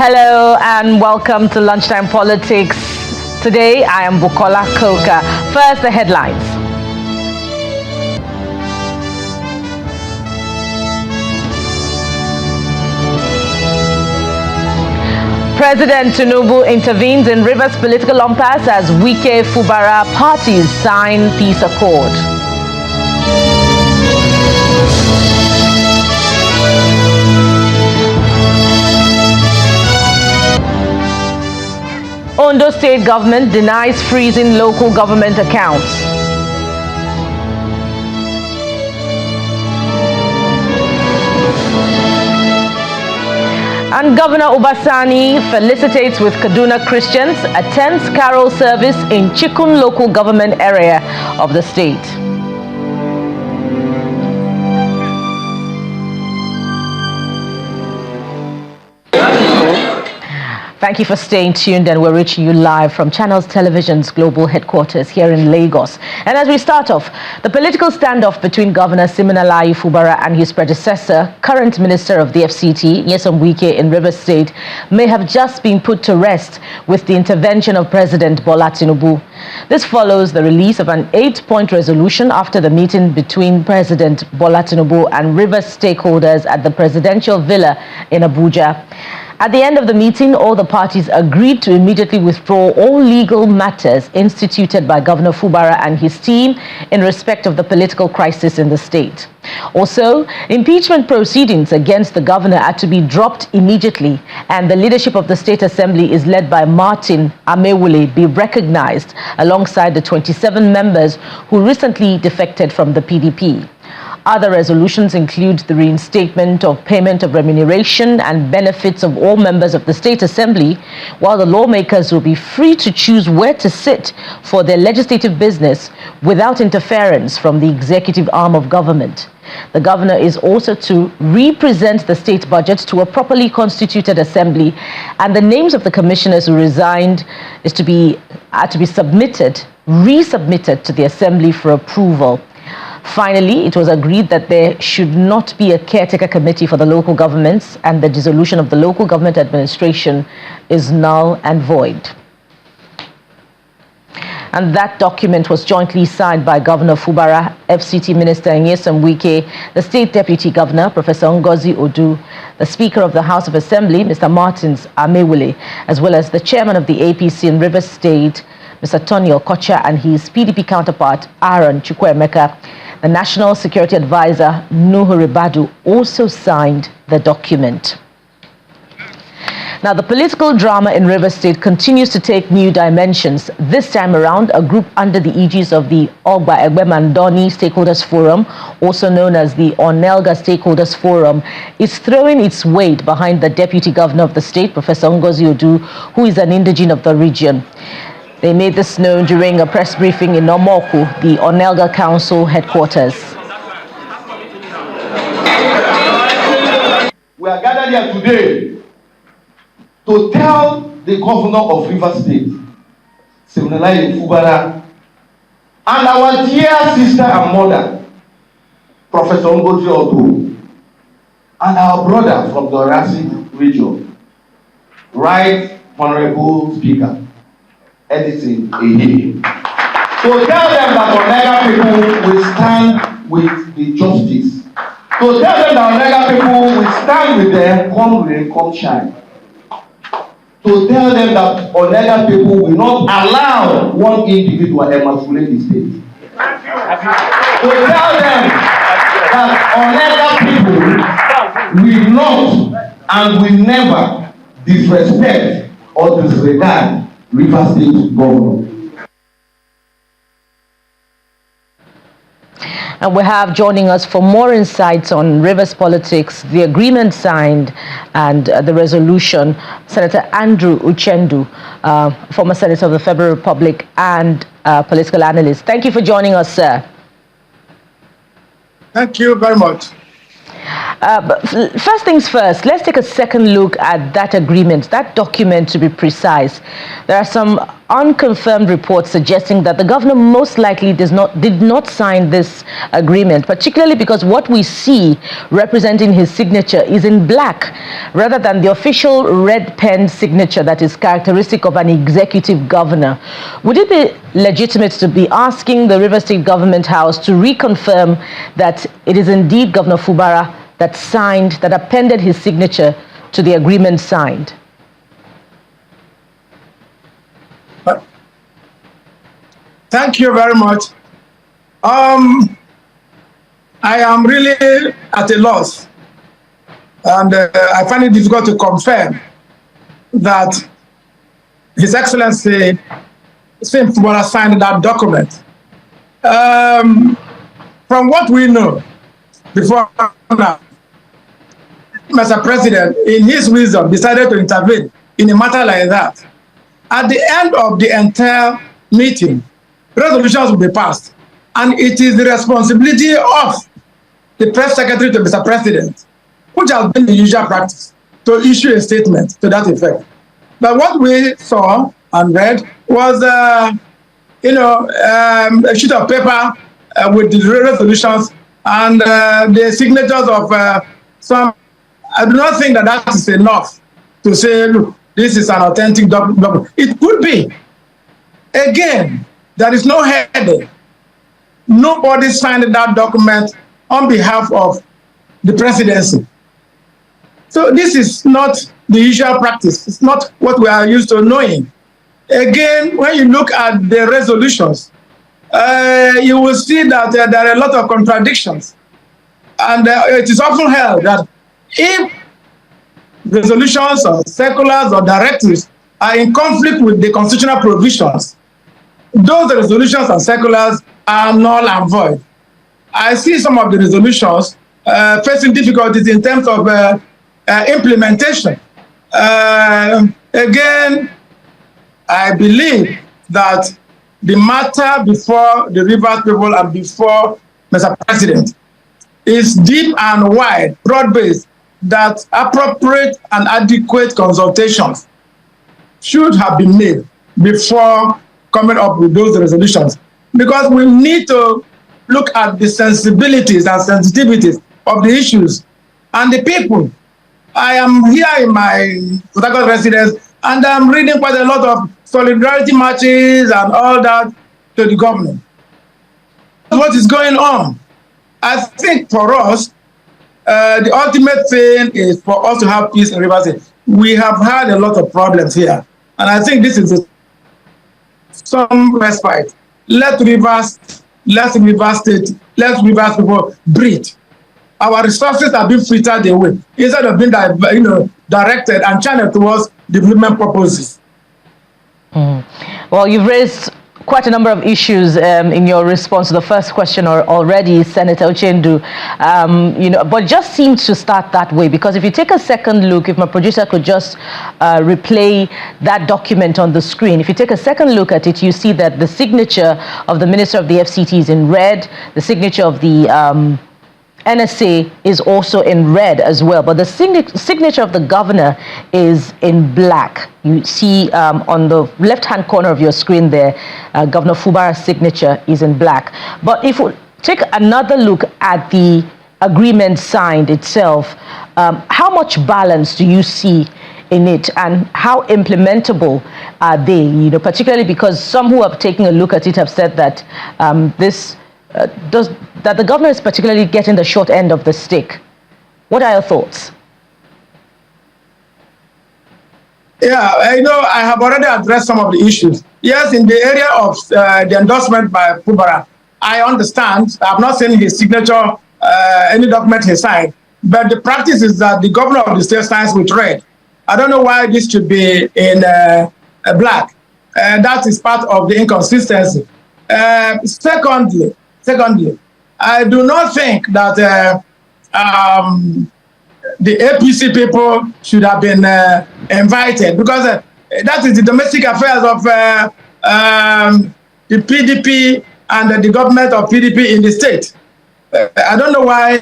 Hello and welcome to Lunchtime Politics. Today I am Bukola Koka. First, the headlines. President Tinubu intervenes in Rivers political impasse as Wike Fubara parties sign peace accord. Ondo State government denies freezing local government accounts. And Governor Obasani felicitates with Kaduna Christians, attends carol service in Chikun local government area of the state. Thank you for staying tuned, and we're reaching you live from Channels Television's global headquarters here in Lagos. And as we start off, the political standoff between Governor Siminalayi Fubara and his predecessor, current Minister of the FCT, Nyesom Wike in Rivers State, may have just been put to rest with the intervention of President Bola Tinubu. This follows the release of an 8-point resolution after the meeting between President Bola Tinubu and Rivers stakeholders at the presidential villa in Abuja. At the end of the meeting, all the parties agreed to immediately withdraw all legal matters instituted by Governor Fubara and his team in respect of the political crisis in the state. Also, impeachment proceedings against the governor are to be dropped immediately, and the leadership of the State Assembly is led by Martin Amewule be recognized alongside the 27 members who recently defected from the PDP. Other resolutions include the reinstatement of payment of remuneration and benefits of all members of the State Assembly, while the lawmakers will be free to choose where to sit for their legislative business without interference from the executive arm of government. The governor is also to represent the state budget to a properly constituted assembly, and the names of the commissioners who resigned are to be resubmitted to the assembly for approval. Finally, it was agreed that there should not be a caretaker committee for the local governments, and the dissolution of the local government administration is null and void. And that document was jointly signed by Governor Fubara, FCT Minister Nyesom Wike, the State Deputy Governor, Professor Ngozi Odu, the Speaker of the House of Assembly, Mr. Martins Amewule, as well as the Chairman of the APC in Rivers State, Mr. Tony Okocha, and his PDP counterpart, Aaron Chukwuemeka. The National Security Advisor, Nuhu Ribadu, also signed the document. Now, the political drama in Rivers State continues to take new dimensions. This time around, a group under the aegis of the Ogba Egbemandoni Stakeholders Forum, also known as the Onelga Stakeholders Forum, is throwing its weight behind the Deputy Governor of the state, Professor Ngozi Odu, who is an indigene of the region. They made this known during a press briefing in Omoku, the Onelga Council headquarters. We are gathered here today to tell the governor of Rivers State, Siminalayi Fubara, and our dear sister and mother, Professor Ngozi Odu, and our brother from the Orasi region, Right Honorable Speaker, Editing Ehe. To tell them that Onega people will stand with the justice. To tell them that Onega people will stand with them, come rain, come shine. To tell them that Onega people will not allow one individual emasculate the state. To tell them that Onega people will not and will never disrespect or disregard Rivers State governor. And we have joining us for more insights on Rivers politics, the agreement signed, and the resolution, Senator Andrew Uchendu, former Senator of the Federal Republic and political analyst. Thank you for joining us, sir. Thank you very much. But first things first, let's take a second look at that agreement, that document to be precise. There are some unconfirmed reports suggesting that the governor most likely did not sign this agreement, particularly because what we see representing his signature is in black rather than the official red pen signature that is characteristic of an executive governor. Would it be legitimate to be asking the Rivers State Government House to reconfirm that it is indeed Governor Fubara that appended his signature to the agreement signed? Thank you very much. I am really at a loss, and I find it difficult to confirm that His Excellency Sim Fubara signed that document. From what we know, before now, Mr. President, in his wisdom, decided to intervene in a matter like that. At the end of the entire meeting, resolutions will be passed, and it is the responsibility of the press secretary to Mr. President, which has been the usual practice, to issue a statement to that effect. But what we saw and read was, a sheet of paper with the resolutions and the signatures of some. I do not think that that is enough to say, look, this is an authentic document. It could be. Again, there is no headache. Nobody signed that document on behalf of the presidency. So this is not the usual practice. It's not what we are used to knowing. Again, when you look at the resolutions, you will see that there are a lot of contradictions. And it is often held that if resolutions or circulars or directives are in conflict with the constitutional provisions, those resolutions and circulars are null and void. I see some of the resolutions facing difficulties in terms of implementation. Again, I believe that the matter before the Rivers people and before Mr. President is deep and wide, broad-based, that appropriate and adequate consultations should have been made before coming up with those resolutions. Because we need to look at the sensibilities and sensitivities of the issues and the people. I am here in my Port Harcourt residence, and I'm reading quite a lot of solidarity marches and all that to the government. What is going on? I think for us, the ultimate thing is for us to have peace in Rivers State. We have had a lot of problems here, and I think this is some respite. Let Rivers State, let Rivers people breathe. Our resources are being filtered away instead of being directed and channeled towards development purposes. Well, you've raised quite a number of issues in your response to the first question already, Senator Uchendu. But it just seems to start that way, because if you take a second look, if my producer could just replay that document on the screen, if you take a second look at it, you see that the signature of the Minister of the FCT is in red, the signature of the NSA is also in red as well, but the signature of the governor is in black. You see on the left-hand corner of your screen there, Governor Fubara's signature is in black. But if we take another look at the agreement signed itself, how much balance do you see in it, and how implementable are they? Particularly because some who have taken a look at it have said that that the governor is particularly getting the short end of the stick. What are your thoughts? Yeah, I have already addressed some of the issues. Yes, in the area of the endorsement by Fubara, I understand. I'm not saying his signature, any document he signed, but the practice is that the governor of the state signs with red. I don't know why this should be in black. That is part of the inconsistency. Secondly, I do not think that the APC people should have been invited, because that is the domestic affairs of the PDP and the government of PDP in the state. I don't know why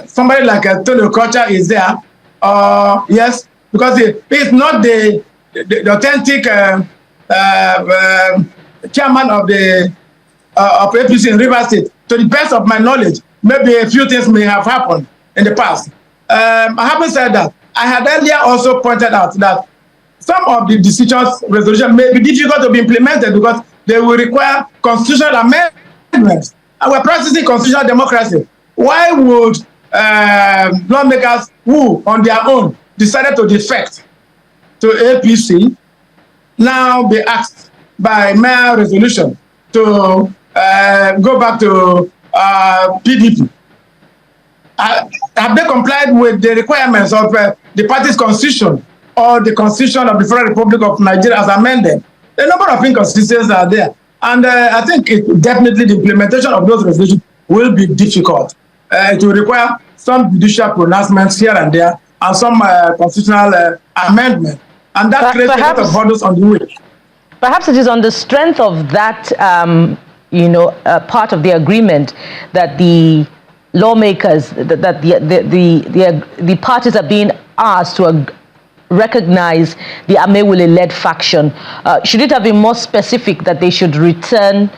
somebody like Tony Okocha is there. Yes, because it's not the the authentic chairman of the APC in Rivers State. To the best of my knowledge, maybe a few things may have happened in the past. Having said that, I had earlier also pointed out that some of the decisions, resolution may be difficult to be implemented because they will require constitutional amendments. And we're practicing constitutional democracy. Why would lawmakers who, on their own, decided to defect to APC now be asked by mere resolution to go back to PDP? Have they complied with the requirements of the party's constitution or the constitution of the Federal Republic of Nigeria as amended? A number of inconsistencies are there. And I think definitely the implementation of those resolutions will be difficult. It will require some judicial pronouncements here and there and some constitutional amendment. And that creates a lot of hurdles on the way. Perhaps it is on the strength of that, part of the agreement that the lawmakers, that the parties are being asked to recognize the Amewule-led faction. Should it have been more specific that they should return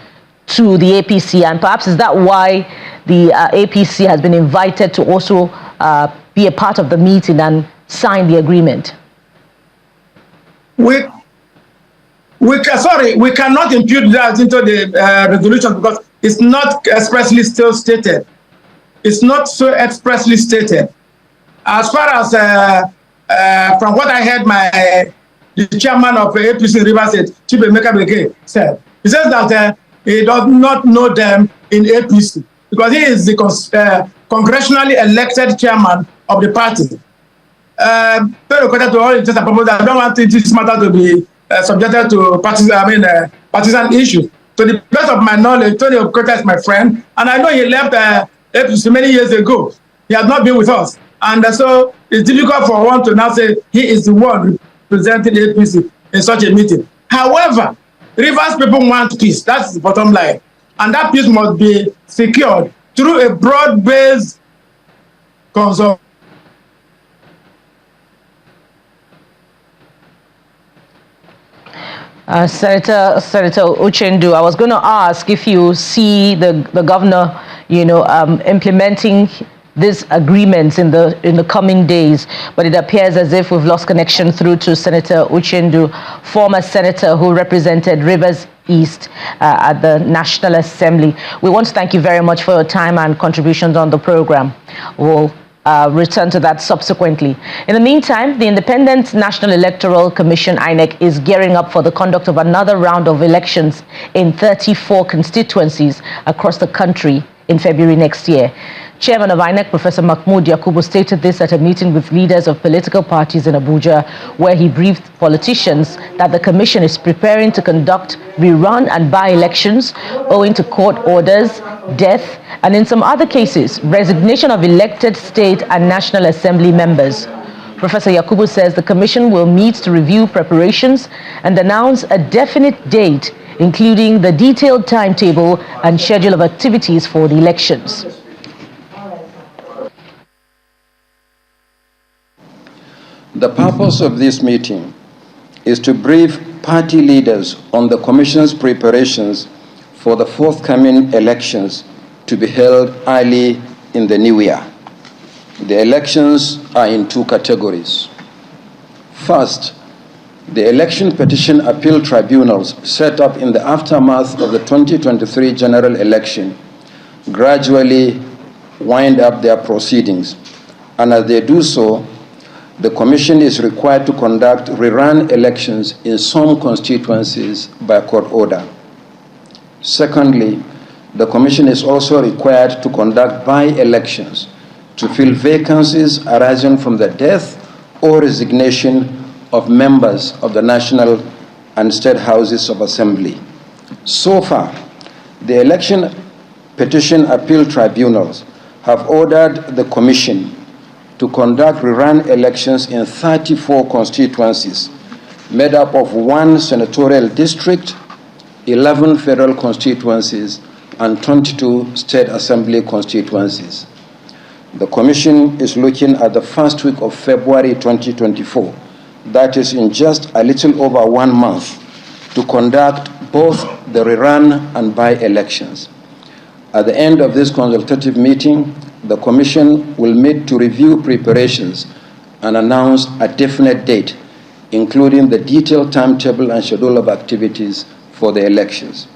to the APC? And perhaps is that why the APC has been invited to also be a part of the meeting and sign the agreement? We cannot impute that into the resolution because it's not expressly still stated. It's not so expressly stated. As far as from what I heard, the chairman of APC in Rivers State, Chief Emeka Beke, said, he says that he does not know them in APC because he is the congressionally elected chairman of the party. To all intents and purposes, I don't want this matter to be subjected to partisan issues. To the best of my knowledge, Tony Okota is my friend, and I know he left APC many years ago. He has not been with us. And so it's difficult for one to now say he is the one representing APC in such a meeting. However, Rivers people want peace. That's the bottom line. And that peace must be secured through a broad-based consultation. Senator Uchendu, I was going to ask if you see the governor, implementing these agreements in the coming days, but it appears as if we've lost connection through to Senator Uchendu, former senator who represented Rivers East at the National Assembly. We want to thank you very much for your time and contributions on the program. We'll return to that subsequently. In the meantime, the Independent National Electoral Commission, INEC, is gearing up for the conduct of another round of elections in 34 constituencies across the country in February next year. Chairman of INEC, Professor Mahmood Yakubu, stated this at a meeting with leaders of political parties in Abuja, where he briefed politicians that the commission is preparing to conduct rerun and by-elections owing to court orders, death, and in some other cases, resignation of elected state and National Assembly members. Professor Yakubu says the commission will meet to review preparations and announce a definite date, including the detailed timetable and schedule of activities for the elections. The purpose of this meeting is to brief party leaders on the Commission's preparations for the forthcoming elections to be held early in the new year. The elections are in two categories. First, the election petition appeal tribunals set up in the aftermath of the 2023 general election gradually wind up their proceedings, and as they do so, the Commission is required to conduct rerun elections in some constituencies by court order. Secondly, the Commission is also required to conduct by-elections to fill vacancies arising from the death or resignation of members of the National and State Houses of Assembly. So far, the election petition appeal tribunals have ordered the Commission to conduct rerun elections in 34 constituencies, made up of 1 senatorial district, 11 federal constituencies, and 22 state assembly constituencies. The Commission is looking at the first week of February 2024 that is in just a little over 1 month, to conduct both the rerun and by-elections. At the end of this consultative meeting, the Commission will meet to review preparations and announce a definite date, including the detailed timetable and schedule of activities for the elections.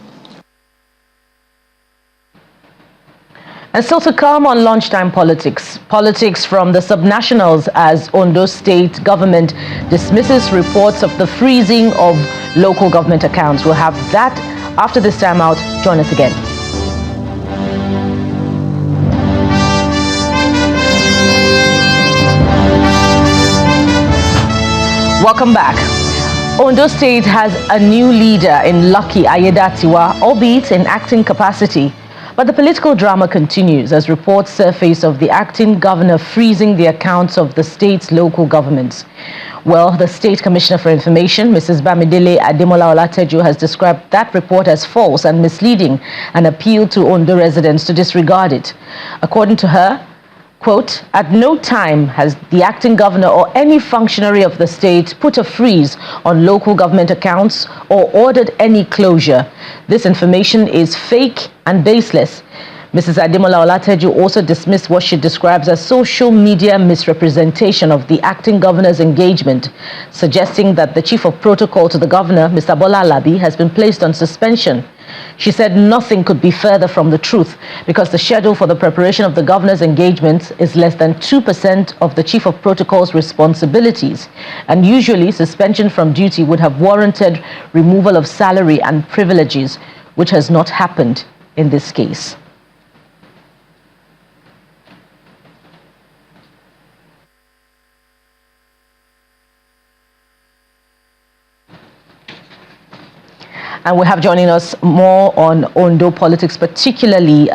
And still to come on Lunchtime Politics. Politics from the subnationals as Ondo State government dismisses reports of the freezing of local government accounts. We'll have that after this time out. Join us again. Welcome back. Ondo State has a new leader in Lucky Ayedatiwa, albeit in acting capacity. But the political drama continues as reports surface of the acting governor freezing the accounts of the state's local governments. Well, the State Commissioner for Information, Mrs. Bamidele Ademola Olateju, has described that report as false and misleading and appealed to Ondo residents to disregard it. According to her, quote, at no time has the acting governor or any functionary of the state put a freeze on local government accounts or ordered any closure. This information is fake and baseless. Mrs. Ademola Olateju also dismissed what she describes as social media misrepresentation of the acting governor's engagement, suggesting that the chief of protocol to the governor, Mr. Bola Obano, has been placed on suspension. She said nothing could be further from the truth because the schedule for the preparation of the governor's engagement is less than 2% of the chief of protocol's responsibilities, and usually suspension from duty would have warranted removal of salary and privileges, which has not happened in this case. And we have joining us more on Ondo politics, particularly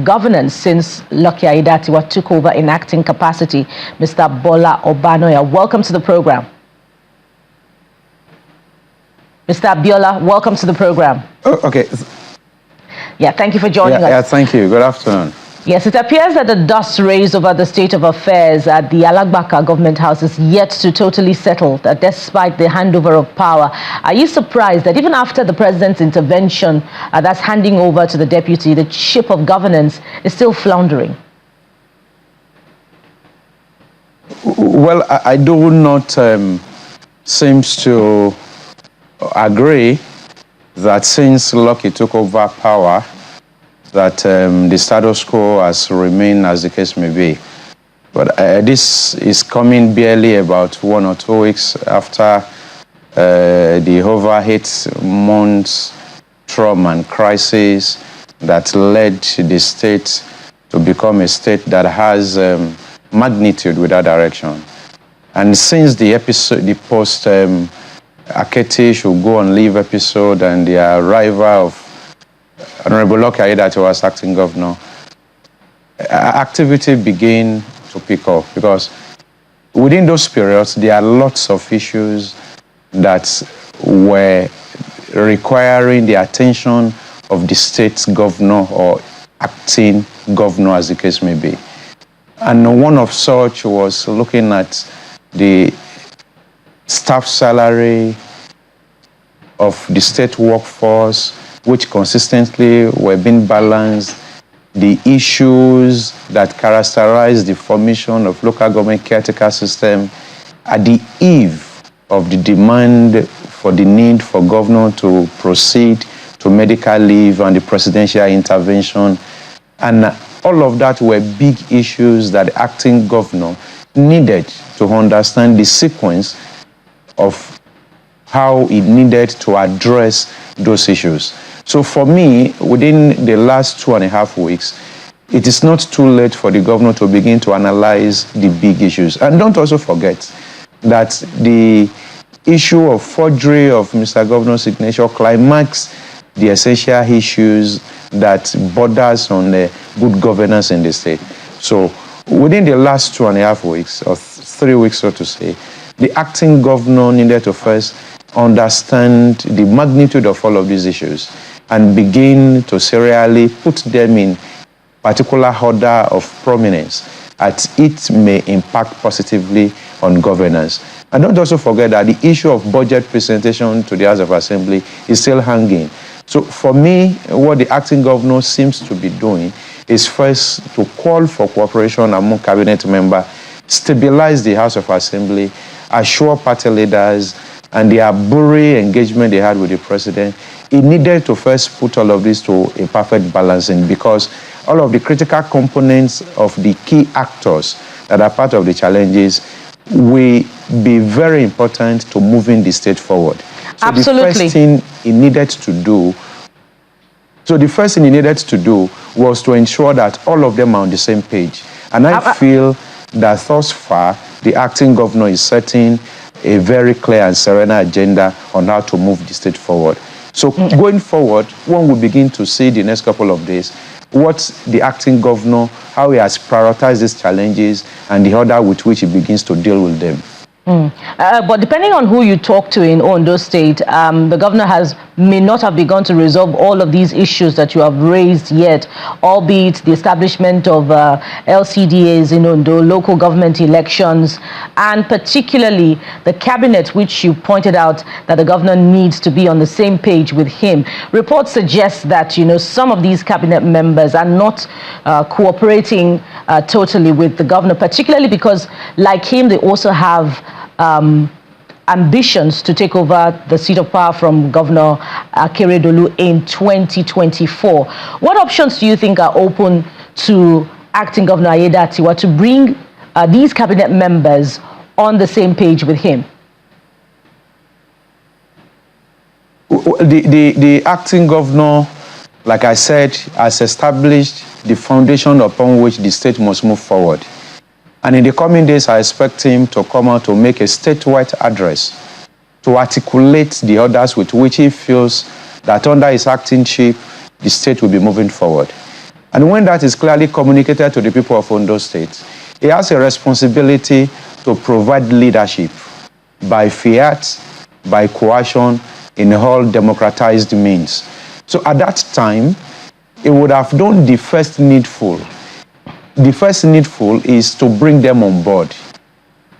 governance, since Lucky Ayedatiwa took over in acting capacity. Mr. Bola Obano, welcome to the program. Mr. Abiola, welcome to the program. Oh, okay. Yeah, thank you for joining us. Yeah, thank you. Good afternoon. Yes, it appears that the dust raised over the state of affairs at the Alagbaka government house is yet to totally settle, despite the handover of power. Are you surprised that even after the president's intervention, that's handing over to the deputy, the ship of governance is still floundering? Well, I do not seem to agree that since Lucky took over power, that the status quo has remained as the case may be. But this is coming barely about 1 or 2 weeks after the over 8 months trauma and crisis that led the state to become a state that has magnitude without direction. And since the episode, the post Akete should go on leave episode and the arrival of Honorable Lucky Ayedatiwa as acting governor, activity began to pick up because within those periods, there are lots of issues that were requiring the attention of the state governor or acting governor, as the case may be. And one of such was looking at the staff salary of the state workforce, which consistently were being balanced, the issues that characterize the formation of local government caretaker system at the eve of the demand for the need for governor to proceed to medical leave and the presidential intervention. And all of that were big issues that the acting governor needed to understand the sequence of how it needed to address those issues. So for me, within the last 2.5 weeks, it is not too late for the governor to begin to analyze the big issues. And don't also forget that the issue of forgery of Mr. Governor's signature climax the essential issues that borders on good governance in the state. So within the last 2.5 weeks, or 3 weeks, so to say, the acting governor needed to first understand the magnitude of all of these issues and begin to serially put them in particular order of prominence as it may impact positively on governance. And don't also forget that the issue of budget presentation to the House of Assembly is still hanging. So for me, what the acting governor seems to be doing is first to call for cooperation among cabinet members, stabilize the House of Assembly, assure party leaders, and the arbitrary engagement they had with the president. It needed to first put all of this to a perfect balancing, because all of the critical components of the key actors that are part of the challenges will be very important to moving the state forward. So Absolutely. The first thing he needed to do was to ensure that all of them are on the same page. And I feel that thus far, the acting governor is setting a very clear and serene agenda on how to move the state forward. So going forward, one will begin to see the next couple of days what the acting governor, how he has prioritized these challenges and the order with which he begins to deal with them. But depending on who you talk to in Ondo State, the governor may not have begun to resolve all of these issues that you have raised yet, albeit the establishment of LCDAs in Ondo, local government elections, and particularly the cabinet, which you pointed out that the governor needs to be on the same page with him. Reports suggest that, some of these cabinet members are not cooperating totally with the governor, particularly because, like him, they also have ambitions to take over the seat of power from Governor Akeredolu in 2024. What options do you think are open to acting Governor Ayedatiwa to bring these cabinet members on the same page with him? The acting governor, like I said, has established the foundation upon which the state must move forward. And in the coming days, I expect him to come out to make a statewide address to articulate the orders with which he feels that under his actingship, the state will be moving forward. And when that is clearly communicated to the people of Ondo State, he has a responsibility to provide leadership by fiat, by coercion, in all democratized means. So at that time, he would have done the first needful. The first needful is to bring them on board.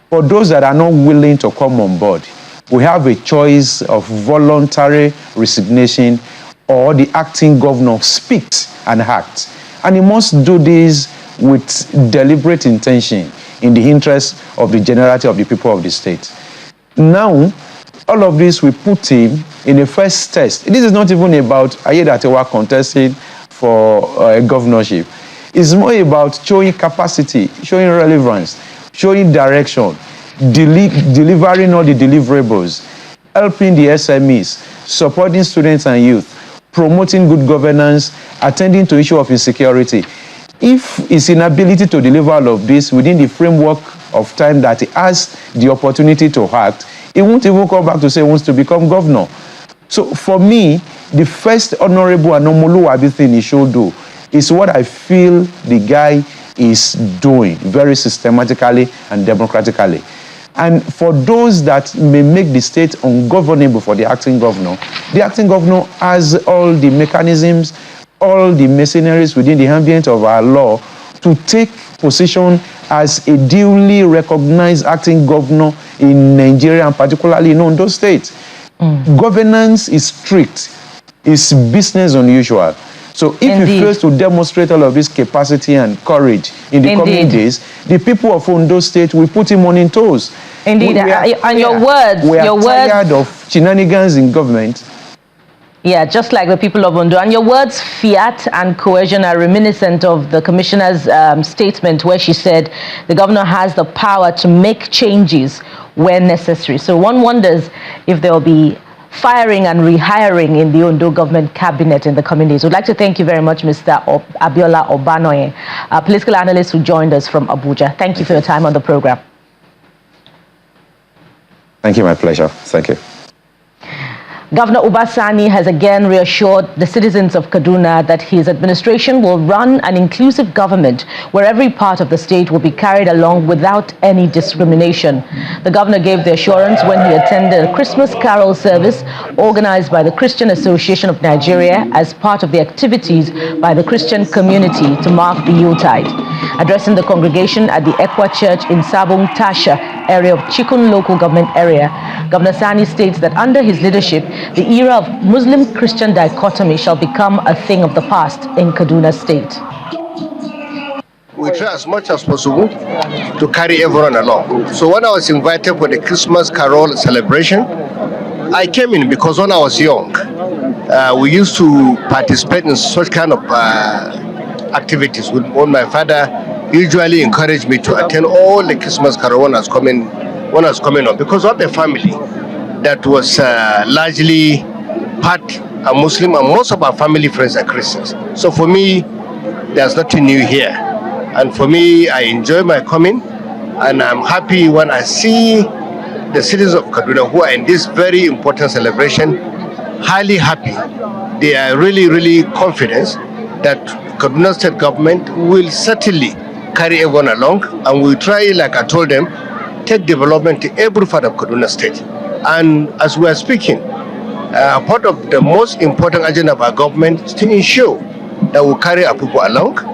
For those that are not willing to come on board, we have a choice of voluntary resignation, or the acting governor speaks and acts. And he must do this with deliberate intention in the interest of the generality of the people of the state. Now, all of this will put him in a first test. This is not even about Ayedatiwa contesting for a governorship. It's more about showing capacity, showing relevance, showing direction, delivering all the deliverables, helping the SMEs, supporting students and youth, promoting good governance, attending to issue of insecurity. If his inability to deliver all of this within the framework of time that he has the opportunity to act, he won't even come back to say he wants to become governor. So for me, the first honorable and Omoluwabi thing he should do is what I feel the guy is doing very systematically and democratically. And for those that may make the state ungovernable for the acting governor has all the mechanisms, all the mercenaries within the ambient of our law to take position as a duly recognized acting governor in Nigeria, and particularly in Ondo State. Governance is strict. It's business unusual. So if he fails to demonstrate all of his capacity and courage in the coming days, the people of Ondo State will put him on his toes. Indeed, and your words, we are tired of shenanigans in government. Yeah, just like the people of Ondo. And your words, fiat and coercion, are reminiscent of the commissioner's statement where she said the governor has the power to make changes when necessary. So one wonders if there will be firing and rehiring in the Ondo government cabinet in the coming days. We'd like to thank you very much, Mr. Bola Obano, a political analyst who joined us from Abuja. Thank you for your time on the program. Thank you, my pleasure. Thank you. Governor Uba Sani has again reassured the citizens of Kaduna that his administration will run an inclusive government where every part of the state will be carried along without any discrimination. The governor gave the assurance when he attended a Christmas carol service organized by the Christian Association of Nigeria as part of the activities by the Christian community to mark the Yuletide. Addressing the congregation at the Ekwa Church in Sabong Tasha, area of Chikun local government area, Governor Sani states that under his leadership, the era of Muslim-Christian dichotomy shall become a thing of the past in Kaduna State. We try as much as possible to carry everyone along. So when I was invited for the Christmas Carol celebration, I came in because when I was young, we used to participate in such kind of activities. When my father usually encouraged me to attend all the Christmas Carol when I was coming on, because of the family that was largely part a Muslim, and most of our family friends are Christians. So for me, there's nothing new here. And for me, I enjoy my coming, and I'm happy when I see the citizens of Kaduna who are in this very important celebration, highly happy. They are really, really confident that Kaduna State government will certainly carry everyone along, and we'll try, like I told them, take development to every part of Kaduna State. And as we are speaking, part of the most important agenda of our government is to ensure that we carry our people along.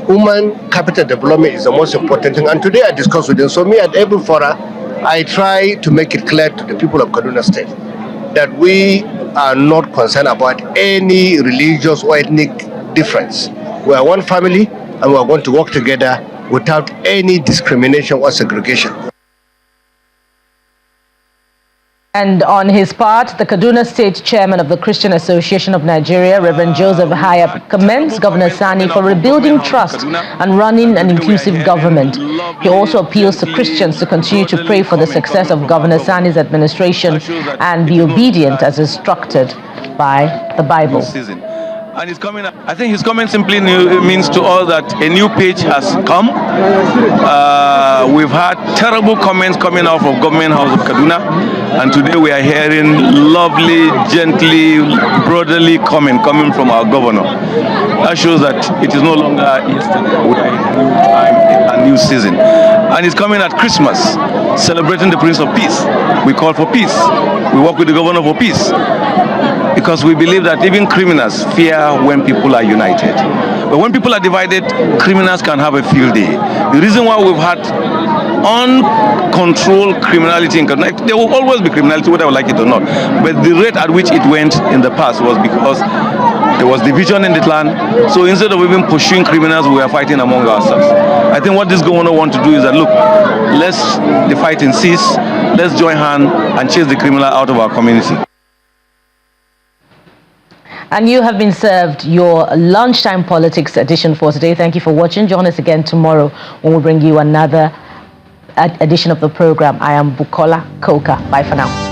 Human capital development is the most important thing, and today I discussed with them. So me at every fora, I try to make it clear to the people of Kaduna State that we are not concerned about any religious or ethnic difference. We are one family, and we are going to work together without any discrimination or segregation. And on his part, the Kaduna State Chairman of the Christian Association of Nigeria, Reverend Joseph Hayab, commends Governor Sani for rebuilding trust and running an inclusive government. He also appeals to Christians to continue to pray for the success of Governor Sani's administration and be obedient as instructed by the Bible. And he's coming. I think his comment simply means to all that a new page has come. We've had terrible comments coming out of Government House of Kaduna, and today we are hearing lovely, gently, brotherly comment coming from our governor. That shows that it is no longer yesterday. We are in a new time, a new season. And it's coming at Christmas, celebrating the Prince of Peace. We call for peace. We work with the governor for peace, because we believe that even criminals fear when people are united. But when people are divided, criminals can have a field day. The reason why we've had uncontrolled criminality in Kaduna, there will always be criminality whether we like it or not, but the rate at which it went in the past was because there was division in the land. So instead of even pursuing criminals, we are fighting among ourselves. I think what this governor wants to do is that, look, let's the fighting cease, let's join hands and chase the criminal out of our community. And you have been served your Lunchtime Politics edition for today. Thank you for watching. Join us again tomorrow when we bring you another edition of the program. I am Bukola Koka. Bye for now.